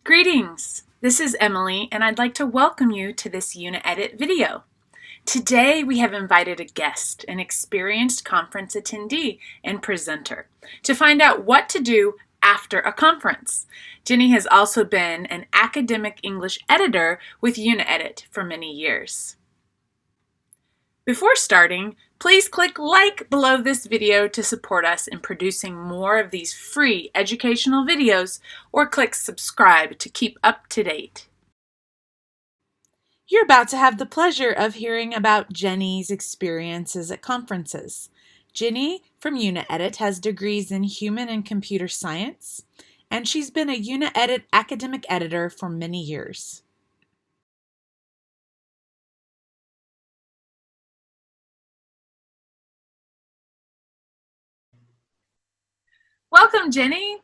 Greetings! This is Emily, and I'd like to welcome you to this Uni-edit video. Today we have invited a guest, an experienced conference attendee and presenter, to find out what to do after a conference. Jenny has also been an academic English editor with Uni-edit for many years. Before starting, please click like below this video to support us in producing more of these free educational videos, or click subscribe to keep up to date. You're about to have the pleasure of hearing about Jenny's experiences at conferences. Jenny from Uni-edit has degrees in human and computer science, and she's been a Uni-edit academic editor for many years. Welcome, Jenny.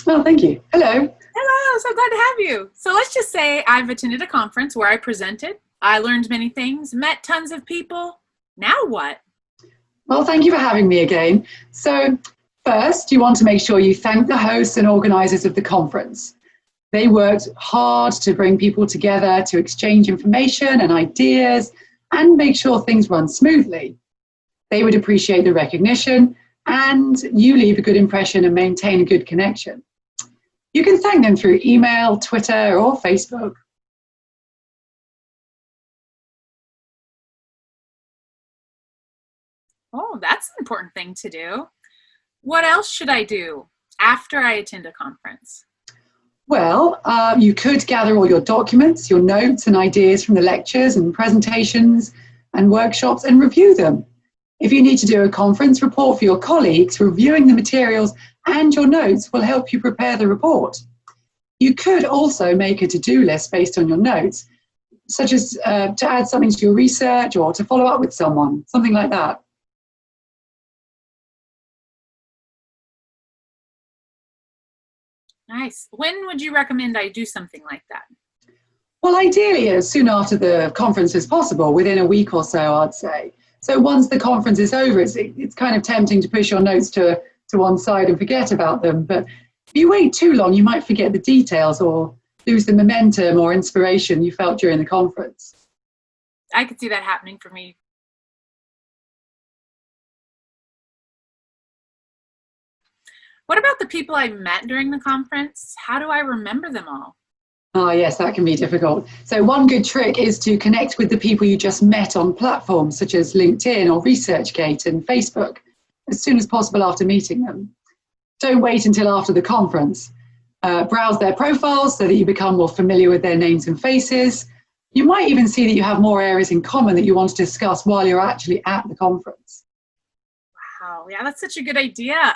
Oh, thank you. Hello. Hello, so glad to have you. So let's just say I've attended a conference where I presented. I learned many things, met tons of people. Now what? Well, thank you for having me again. So first, you want to make sure you thank the hosts and organizers of the conference. They worked hard to bring people together to exchange information and ideas and make sure things run smoothly. They would appreciate the recognition, and you leave a good impression and maintain a good connection. You can thank them through email, Twitter, or Facebook. Oh, that's an important thing to do. What else should I do after I attend a conference? Well, you could gather all your documents, your notes and ideas from the lectures and presentations and workshops and review them. If you need to do a conference report for your colleagues, reviewing the materials and your notes will help you prepare the report. You could also make a to-do list based on your notes, such as to add something to your research or to follow up with someone, something like that. Nice. When would you recommend I do something like that? Well, ideally, as soon after the conference as possible, within a week or so, I'd say. So once the conference is over, it's kind of tempting to push your notes to one side and forget about them. But if you wait too long, you might forget the details or lose the momentum or inspiration you felt during the conference. I could see that happening for me. What about the people I met during the conference? How do I remember them all? Ah, yes, that can be difficult. So one good trick is to connect with the people you just met on platforms such as LinkedIn or ResearchGate and Facebook as soon as possible after meeting them. Don't wait until after the conference. Browse their profiles so that you become more familiar with their names and faces. You might even see that you have more areas in common that you want to discuss while you're actually at the conference. Wow, yeah, that's such a good idea.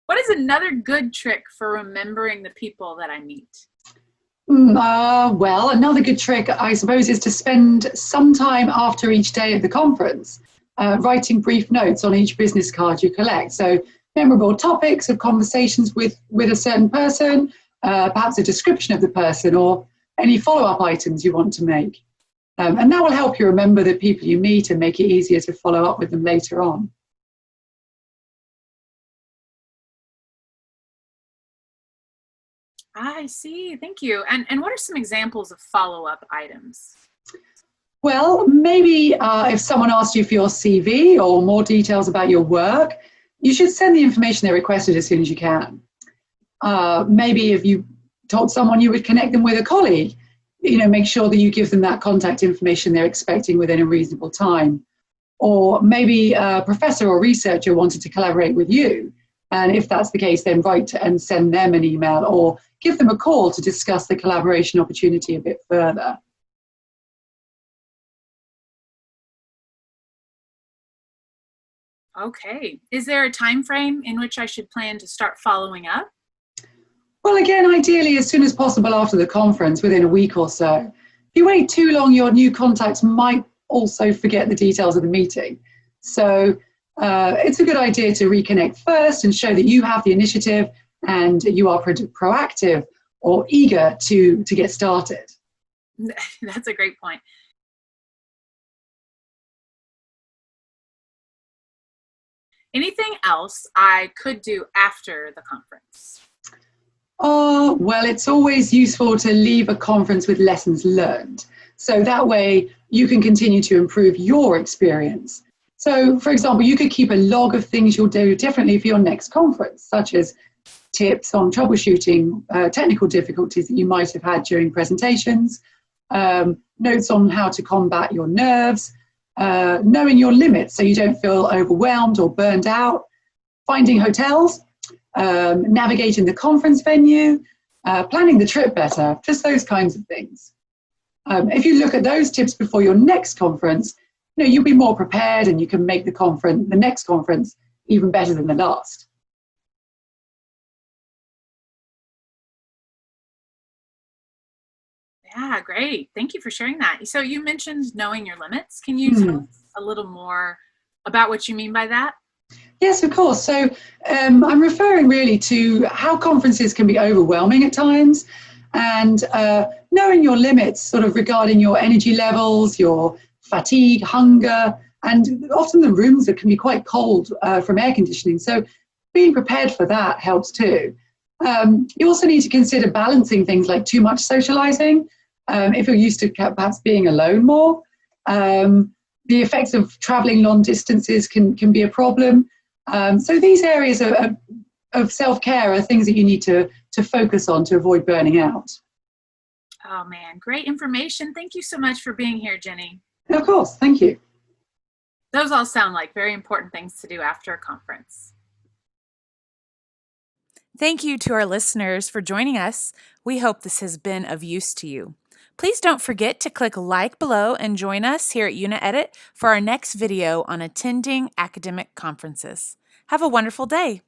What is another good trick for remembering the people that I meet? Well, another good trick, I suppose, is to spend some time after each day at the conference, writing brief notes on each business card you collect. So memorable topics of conversations with a certain person, perhaps a description of the person or any follow-up items you want to make. And that will help you remember the people you meet and make it easier to follow up with them later on. I see, thank you. And what are some examples of follow-up items? Well, maybe if someone asked you for your CV or more details about your work, you should send the information they requested as soon as you can. Maybe if you told someone you would connect them with a colleague, make sure that you give them that contact information they're expecting within a reasonable time. Or maybe a professor or researcher wanted to collaborate with you. And if that's the case, then write and send them an email or give them a call to discuss the collaboration opportunity a bit further. Okay. Is there a time frame in which I should plan to start following up? Well, again, ideally as soon as possible after the conference, within a week or so. If you wait too long, your new contacts might also forget the details of the meeting. So it's a good idea to reconnect first and show that you have the initiative and you are proactive or eager to get started. That's a great point. Anything else I could do after the conference? Oh, well, it's always useful to leave a conference with lessons learned. So that way you can continue to improve your experience. So, for example, you could keep a log of things you'll do differently for your next conference, such as tips on troubleshooting technical difficulties that you might have had during presentations, notes on how to combat your nerves, knowing your limits so you don't feel overwhelmed or burned out, finding hotels, navigating the conference venue, planning the trip better, just those kinds of things. If you look at those tips before your next conference, you'll be more prepared and you can make the next conference even better than the last. Yeah, great. Thank you for sharing that. So you mentioned knowing your limits. Can you tell us a little more about what you mean by that? Yes, of course. So I'm referring really to how conferences can be overwhelming at times, and knowing your limits sort of regarding your energy levels, your fatigue, hunger, and often the rooms that can be quite cold from air conditioning. So being prepared for that helps too. You also need to consider balancing things like too much socializing, if you're used to perhaps being alone more. The effects of traveling long distances can be a problem. So these areas of self-care are things that you need to focus on to avoid burning out. Oh man, great information. Thank you so much for being here, Jenny. Of course, thank you. Those all sound like very important things to do after a conference. Thank you to our listeners for joining us. We hope this has been of use to you. Please don't forget to click like below and join us here at Uni-edit for our next video on attending academic conferences. Have a wonderful day.